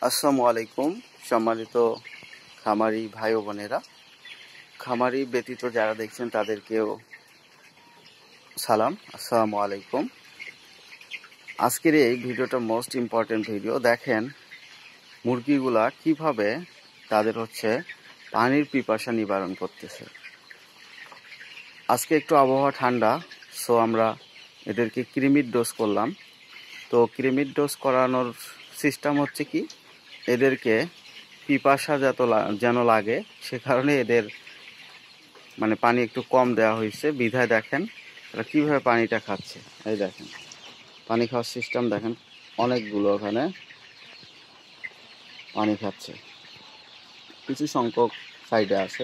আসসালামু আলাইকুম সম্মানিত খামারি ভাই ও বোনেরা। খামারি ব্যতীত যারা দেখছেন তাদেরকেও সালাম, আসসালামু আলাইকুম। আজকের এই ভিডিওটা মোস্ট ইম্পর্টেন্ট ভিডিও। দেখেন মুরগিগুলা কিভাবে তাদের পানির পিপাসা নিবারণ করতেছে। আজকে একটু আবহাওয়া ঠান্ডা, সো আমরা এদেরকে কৃমির ডোজ করলাম। তো কৃমির ডোজ করানোর সিস্টেম হচ্ছে কি, এদেরকে পিপাসা যেন লাগে, সে কারণে এদের পানি একটু কম দেওয়া হয়েছে। বিধায় দেখেন এরা কীভাবে পানিটা খাচ্ছে। এই দেখেন পানি খাওয়ার সিস্টেম দেখেন, অনেকগুলো ওখানে পানি খাচ্ছে, কিছু সংখ্যক সাইডে আছে,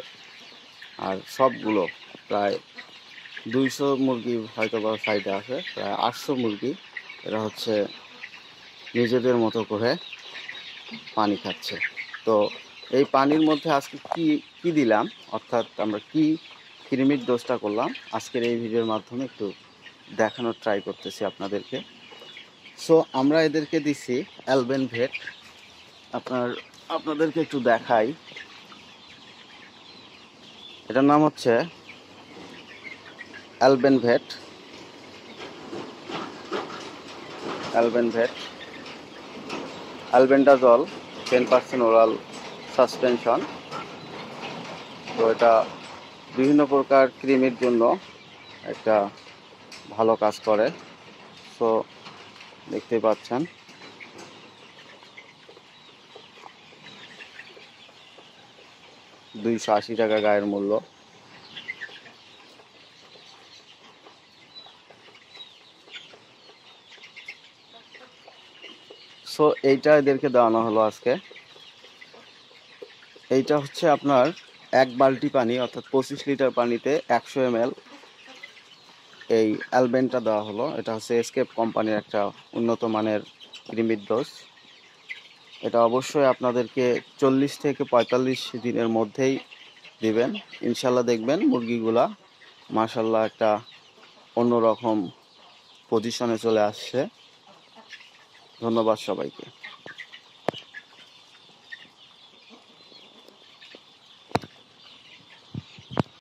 আর সবগুলো প্রায় 200 মুরগি হয়তো বা সাইডে আছে, প্রায় 800 মুরগি। এরা নিজেদের মতো করে পানি খাচ্ছে। তো এই পানির মধ্যে আজকে কি দিলাম, অর্থাৎ আমরা কি কৃমির ডোজটা করলাম, আজকের এই ভিডিওর মাধ্যমে একটু দেখানোর ট্রাই করতেছি আপনাদেরকে। সো আমরা এদেরকে দিছি অ্যালবেনভেট। আপনাদেরকে একটু দেখাই, এটার নাম হচ্ছে অ্যালবেনভেট। Albendazole 10% oral suspension. তো এটা বিভিন্ন প্রকার কৃমির জন্য একটা ভালো কাজ করে। সো দেখতে পাচ্ছেন $280 গায়ের মূল্য। সো এইটা এদেরকে দেওয়ানো হলো আজকে। এইটা আপনার 1 বালতি পানি, অর্থাৎ 25 লিটার পানিতে 100 ml এই অ্যালবেনটা দেওয়া হলো। এটা এসকেপ কোম্পানির একটা উন্নত মানের কৃমির ডোজ। এটা অবশ্যই আপনাদেরকে 40 থেকে 45 দিনের মধ্যেই দিবেন। ইনশাল্লাহ দেখবেন মুরগিগুলা মাশাল্লাহ একটা অন্যরকম পজিশনে চলে আসছে। ধন্যবাদ সবাইকে।